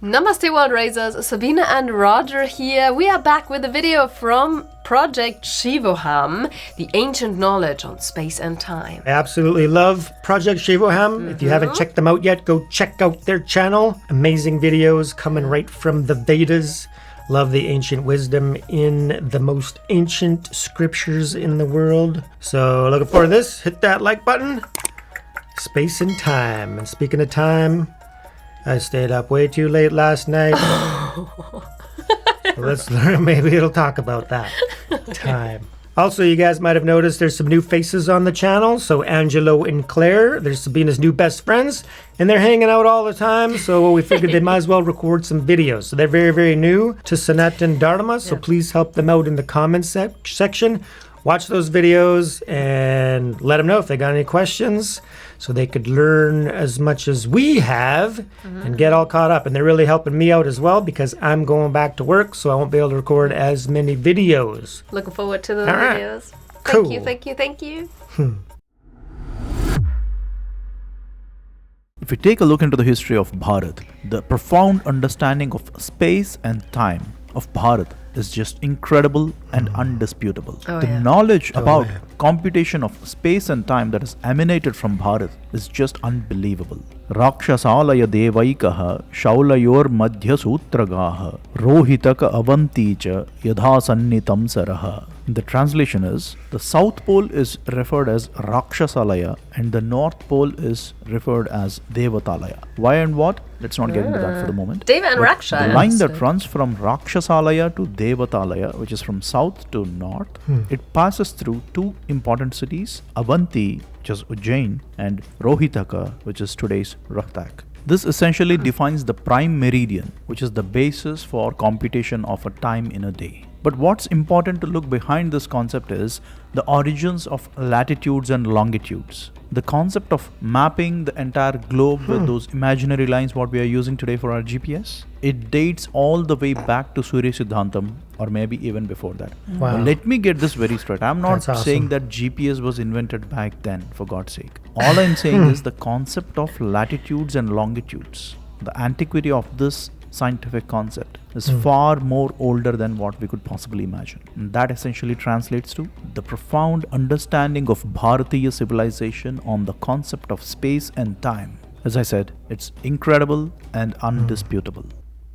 Namaste World Raisers, Sabine and Roger here. We are back with a video from Project Shivoham, the ancient knowledge on space and time. I absolutely love Project Shivoham. If you haven't checked them out yet, go check out their channel. Amazing videos coming right from the Vedas. Love the ancient wisdom in the most ancient scriptures in the world. So looking forward to this. Hit that like button. Space and time. And speaking of time, I stayed up way too late last night. Let's learn. Maybe it'll talk about that. Time. Also, you guys might have noticed there's some new faces on the channel. So Angelo and Claire, they're Sabina's new best friends, and they're hanging out all the time. So we figured they might as well record some videos. So they're very, very new to Sanatan Dharma. So please help them out in the comments section. Watch those videos and let them know if they got any questions so they could learn as much as we have and get all caught up. And they're really helping me out as well because I'm going back to work, so I won't be able to record as many videos. Looking forward to the right. videos. Cool. Thank you. If you take a look into the history of Bharat, the profound understanding of space and time of Bharat is just incredible and undisputable. The knowledge about computation of space and time that has emanated from Bharat is just unbelievable. Rakshasalaya devaikaha shaulayor madhya sutragaha rohitaka avanticha yadha sannitam saraha. The translation is, the South Pole is referred as Rakshasalaya and the North Pole is referred as Devatalaya. Why and what? Let's not get into that for the moment. Deva and Raksha. The line that runs from Rakshasalaya to Devatalaya, which is from south to north, it passes through two important cities, Avanti, which is Ujjain, and Rohitaka, which is today's Rohtak. This essentially defines the prime meridian, which is the basis for computation of a time in a day. But what's important to look behind this concept is the origins of latitudes and longitudes. The concept of mapping the entire globe with those imaginary lines what we are using today for our GPS, it dates all the way back to Surya Siddhantam or maybe even before that. Wow. Now, let me get this very straight. I'm not That's awesome. saying that GPS was invented back then, for God's sake. All I'm saying is the concept of latitudes and longitudes, the antiquity of this scientific concept is far more older than what we could possibly imagine. And that essentially translates to the profound understanding of Bharatiya civilization on the concept of space and time. As I said, it's incredible and undisputable.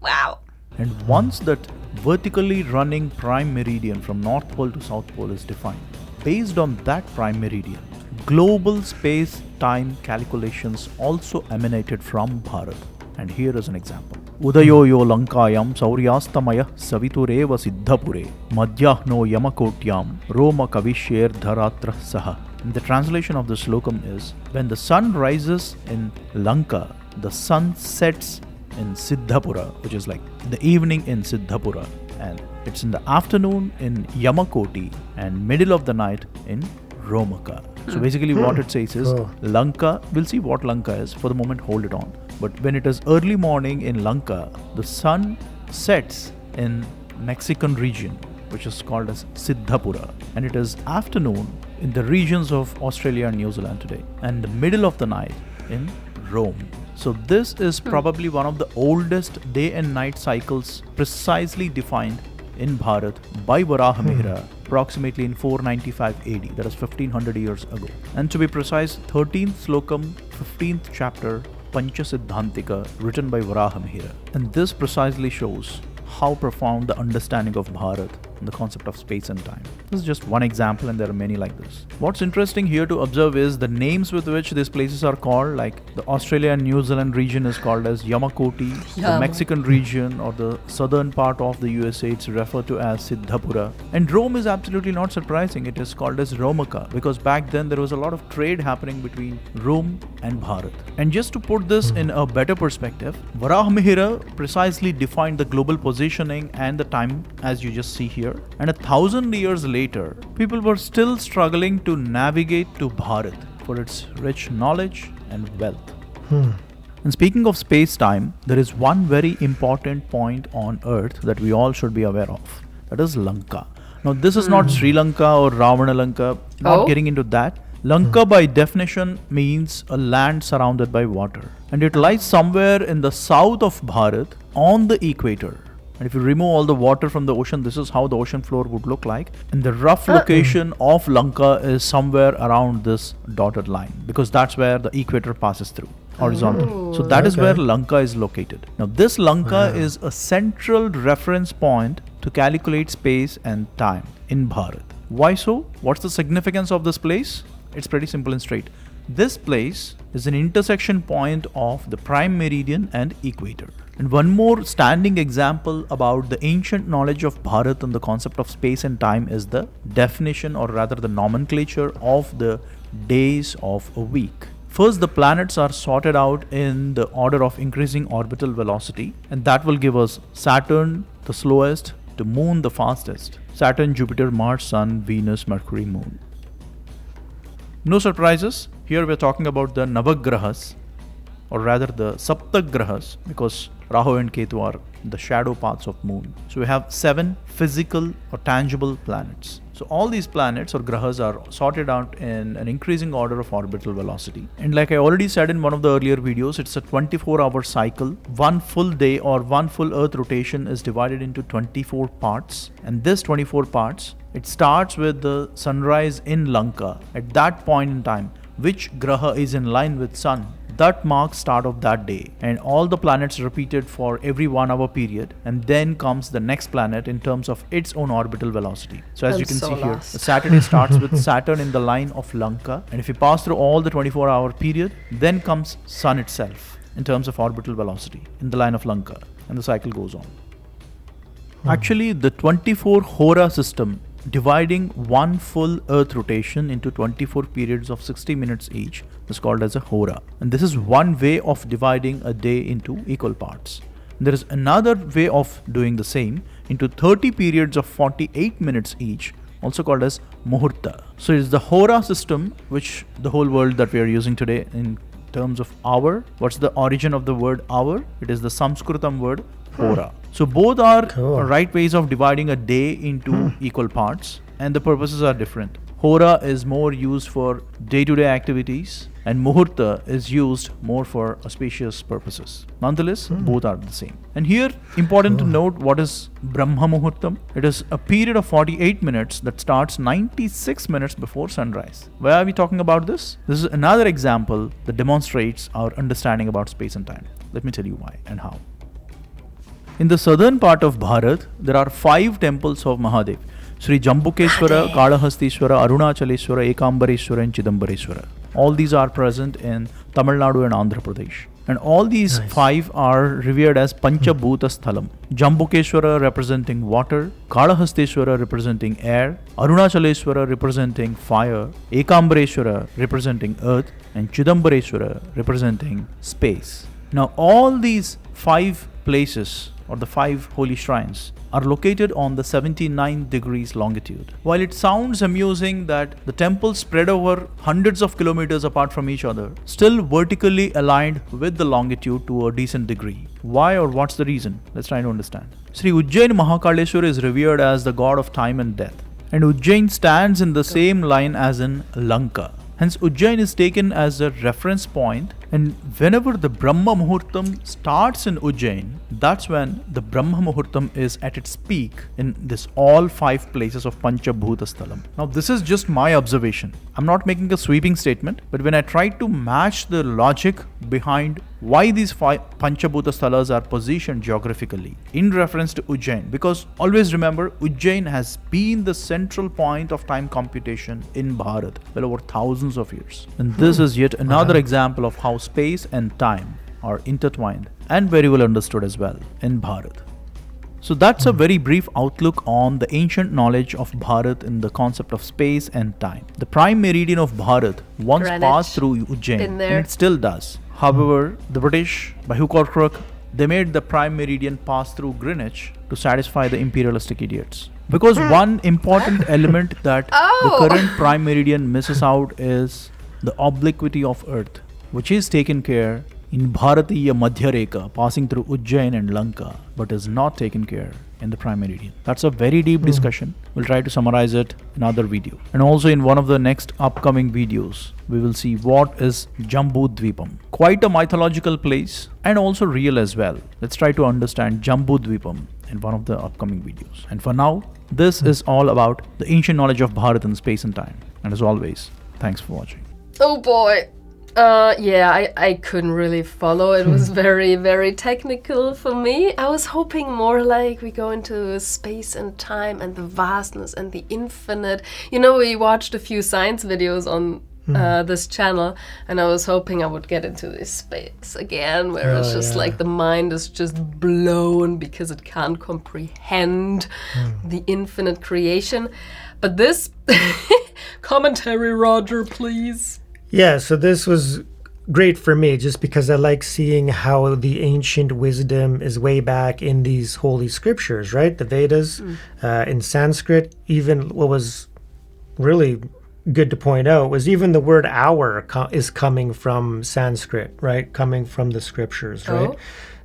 Wow. And once that vertically running prime meridian from North Pole to South Pole is defined, based on that prime meridian, global space-time calculations also emanated from Bharat. And here is an example. Udayo yo lankayam sauryastamaya savitureva siddhapure madhyahno yamakotyam roma kavisher dharatra saha. And the translation of this slokam is, when the sun rises in Lanka, the sun sets in Siddhapura, which is like the evening in Siddhapura, and it's in the afternoon in Yamakoti and middle of the night in Romaka. So basically what it says is Lanka, we'll see what Lanka is. For the moment, hold it on. But when it is early morning in Lanka, the sun sets in Mexican region, which is called as Siddhapura. And it is afternoon in the regions of Australia and New Zealand today. And the middle of the night in Rome. So this is probably one of the oldest day and night cycles precisely defined in Bharat by Varahamihira approximately in 495 AD, that is 1500 years ago. And to be precise, 13th slokam, 15th chapter, Pancha Siddhantika, written by Varahamihira. And this precisely shows how profound the understanding of Bharat and the concept of space and time. This is just one example and there are many like this. What's interesting here to observe is the names with which these places are called, like the Australia and New Zealand region is called as Yamakoti, the Mexican region or the southern part of the USA it's referred to as Siddhapura. And Rome is absolutely not surprising, it is called as Romaka because back then there was a lot of trade happening between Rome and Bharat. And just to put this in a better perspective, Varahamihira precisely defined the global positioning and the time as you just see here. And 1,000 years later, people were still struggling to navigate to Bharat for its rich knowledge and wealth. And speaking of space-time, there is one very important point on Earth that we all should be aware of. That is Lanka. Now, this is not Sri Lanka or Ravana Lanka. Not getting into that. Lanka by definition means a land surrounded by water. And it lies somewhere in the south of Bharat on the equator. And if you remove all the water from the ocean, this is how the ocean floor would look like. And the rough location of Lanka is somewhere around this dotted line, because that's where the equator passes through, horizontal. So that is where Lanka is located. Now this Lanka is a central reference point to calculate space and time in Bharat. Why so? What's the significance of this place? It's pretty simple and straight. This place is an intersection point of the prime meridian and equator. And one more standing example about the ancient knowledge of Bharat and the concept of space and time is the definition, or rather the nomenclature of the days of a week. First, the planets are sorted out in the order of increasing orbital velocity, and that will give us Saturn, the slowest, to Moon, the fastest. Saturn, Jupiter, Mars, Sun, Venus, Mercury, Moon. No surprises. Here we are talking about the Navagrahas, or rather the Saptagrahas, because Rahu and Ketu are the shadow paths of Moon. So we have 7 physical or tangible planets. So all these planets or grahas are sorted out in an increasing order of orbital velocity. And like I already said in one of the earlier videos, it's a 24-hour cycle. One full day or one full Earth rotation is divided into 24 parts. And this 24 parts, it starts with the sunrise in Lanka. At that point in time, which graha is in line with Sun, that marks start of that day, and all the planets repeated for every 1 hour period, and then comes the next planet in terms of its own orbital velocity. So as you can see here, the Saturday starts with Saturn in the line of Lanka, and if you pass through all the 24-hour period, then comes Sun itself in terms of orbital velocity in the line of Lanka, and the cycle goes on. Actually, the 24 Hora system, dividing one full Earth rotation into 24 periods of 60 minutes each, is called as a Hora. And this is one way of dividing a day into equal parts. There is another way of doing the same into 30 periods of 48 minutes each, also called as Muhurta. So it's the Hora system, which the whole world that we are using today in terms of hour. What's the origin of the word hour? It is the Sanskritam word Hora. So both are right ways of dividing a day into equal parts, and the purposes are different. Hora is more used for day-to-day activities, and Muhurta is used more for auspicious purposes. Nonetheless, both are the same. And here, important to note, what is Brahma Muhurtam? It is a period of 48 minutes that starts 96 minutes before sunrise. Why are we talking about this? This is another example that demonstrates our understanding about space and time. Let me tell you why and how. In the southern part of Bharat, there are 5 temples of Mahadev: Sri Jambukeshwara, Kalahastishwara, Arunachaleshwara, Ekambareshwara and Chidambareshwara. All these are present in Tamil Nadu and Andhra Pradesh. And all these 5 are revered as Panchabhuta Sthalam. Jambukeshwara representing water, Kalahasteshwara representing air, Arunachaleshwara representing fire, Ekambareshwara representing earth, and Chidambareshwara representing space. Now all these 5 places, or the 5 holy shrines, are located on the 79 degrees longitude. While it sounds amusing that the temples spread over hundreds of kilometers apart from each other, still vertically aligned with the longitude to a decent degree. Why, or what's the reason? Let's try to understand. Sri Ujjain Mahakaleshwar is revered as the god of time and death, and Ujjain stands in the same line as in Lanka. Hence Ujjain is taken as a reference point, and whenever the Brahma Muhurtam starts in Ujjain, that's when the Brahma Muhurtam is at its peak in this all 5 places of Panchabhuta Sthalam. Now this is just my observation. I'm not making a sweeping statement, but when I try to match the logic behind why these 5 Panchabhuta Sthalas are positioned geographically in reference to Ujjain, because always remember, Ujjain has been the central point of time computation in Bharat well over thousands of years. And this is yet another example of how space and time are intertwined and very well understood as well in Bharat. So that's a very brief outlook on the ancient knowledge of Bharat in the concept of space and time. The prime meridian of Bharat once passed through Ujjain, and it still does. However, the British, by hook or crook, they made the prime meridian pass through Greenwich to satisfy the imperialistic idiots. Because one important element that the current prime meridian misses out is the obliquity of Earth, which is taken care in Bharatiya Madhyareka, passing through Ujjain and Lanka, but is not taken care in the prime meridian. That's a very deep discussion. We'll try to summarize it in another video. And also in one of the next upcoming videos, we will see what is Jambu Dvipam. Quite a mythological place and also real as well. Let's try to understand Jambu Dvipam in one of the upcoming videos. And for now, this is all about the ancient knowledge of Bharat in space and time. And as always, thanks for watching. Oh boy. I couldn't really follow. It was very, very technical for me. I was hoping more like we go into space and time and the vastness and the infinite. You know, we watched a few science videos on this channel, and I was hoping I would get into this space again, where it's just like the mind is just blown because it can't comprehend the infinite creation. But this commentary, Roger, please. Yeah, so this was great for me just because I like seeing how the ancient wisdom is way back in these holy scriptures, right? The Vedas, in Sanskrit. Even what was really good to point out was even the word hour is coming from Sanskrit, right? Coming from the scriptures, right?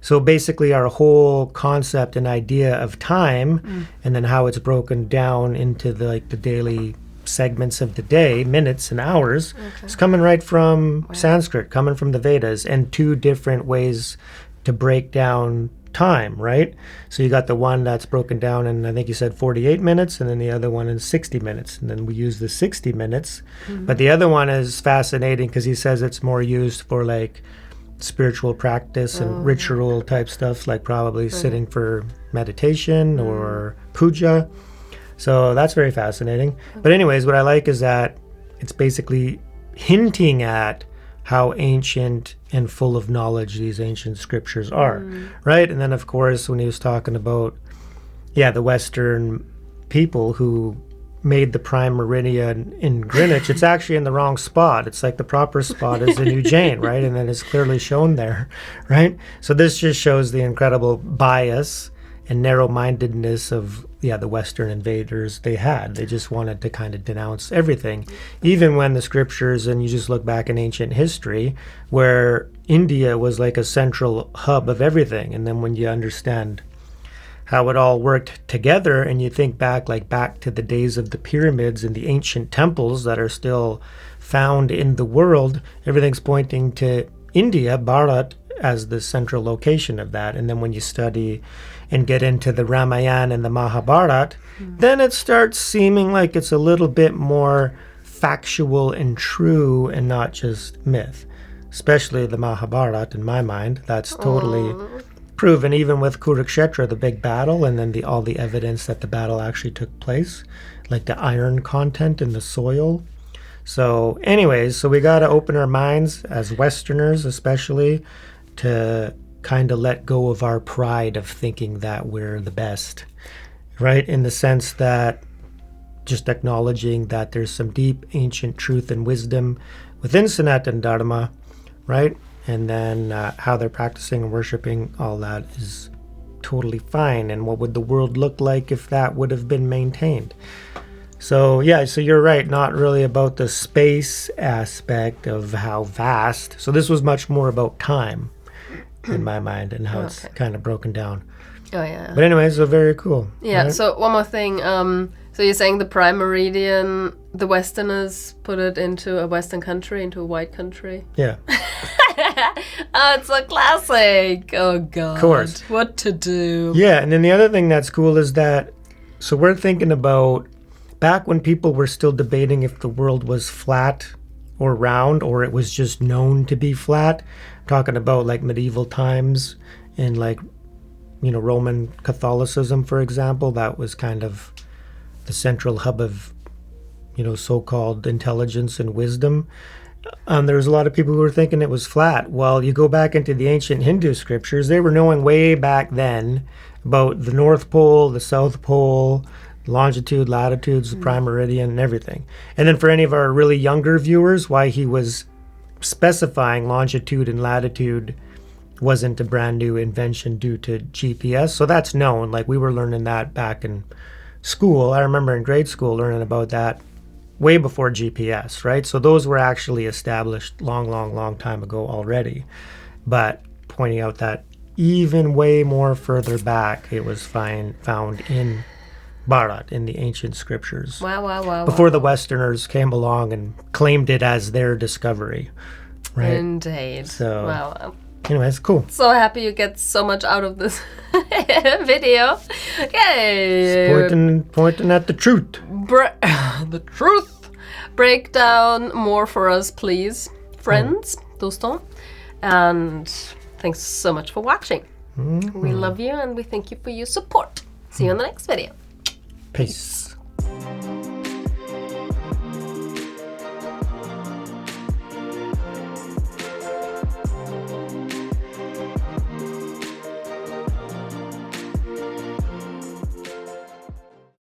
So basically our whole concept and idea of time and then how it's broken down into the daily segments of the day, minutes and hours, is coming right from Sanskrit, coming from the Vedas, and two different ways to break down time, right? So you got the one that's broken down in, I think you said 48 minutes, and then the other one in 60 minutes. And then we use the 60 minutes. But the other one is fascinating because he says it's more used for like spiritual practice and ritual type stuff, like probably sitting for meditation or puja. So that's very fascinating. But anyways, what I like is that it's basically hinting at how ancient and full of knowledge these ancient scriptures are, right? And then, of course, when he was talking about, the Western people who made the prime meridian in Greenwich, it's actually in the wrong spot. It's like the proper spot is in Ujjain, right? And then it's clearly shown there, right? So this just shows the incredible bias and narrow-mindedness of the Western invaders they had. They just wanted to kind of denounce everything, even when the scriptures, and you just look back in ancient history, where India was like a central hub of everything. And then when you understand how it all worked together, and you think back to the days of the pyramids and the ancient temples that are still found in the world, everything's pointing to India, Bharat, as the central location of that. And then when you study and get into the Ramayana and the Mahabharata, then it starts seeming like it's a little bit more factual and true and not just myth. Especially the Mahabharata, in my mind. That's totally proven, even with Kurukshetra, the big battle, and then all the evidence that the battle actually took place, like the iron content in the soil. So anyways, we got to open our minds as Westerners, especially, to kind of let go of our pride of thinking that we're the best, right? In the sense that just acknowledging that there's some deep ancient truth and wisdom within Sanatan Dharma, right? And then how they're practicing and worshiping, all that is totally fine. And what would the world look like if that would have been maintained? So you're right, not really about the space aspect of how vast. So this was much more about time in my mind, and how it's kind of broken down. But anyways, so very cool. Right? So one more thing. So you're saying the prime meridian, the Westerners put it into a Western country, into a white country? Yeah. It's a classic. Oh, God. Of course. What to do? Yeah, and then the other thing that's cool is that, so we're thinking about back when people were still debating if the world was flat or round, or it was just known to be flat, talking about like medieval times and like, Roman Catholicism, for example. That was kind of the central hub of, so-called intelligence and wisdom. There was a lot of people who were thinking it was flat. Well, you go back into the ancient Hindu scriptures, they were knowing way back then about the North Pole, the South Pole, longitude, latitudes, the prime meridian, and everything. And then for any of our really younger viewers, why he was specifying longitude and latitude wasn't a brand new invention due to GPS. So that's known. Like, we were learning that back in school. I remember in grade school learning about that way before GPS, right? So those were actually established long time ago already. but pointing out that even way more further back, it was found in Bharat, in the ancient scriptures. Wow. Before the Westerners came along and claimed it as their discovery. Right? Indeed. So, wow. anyways, cool. So happy you get so much out of this video. Yay! Pointing at the truth. The truth. Break down more for us, please, friends, doston. And thanks so much for watching. We love you and we thank you for your support. See you in the next video. Peace.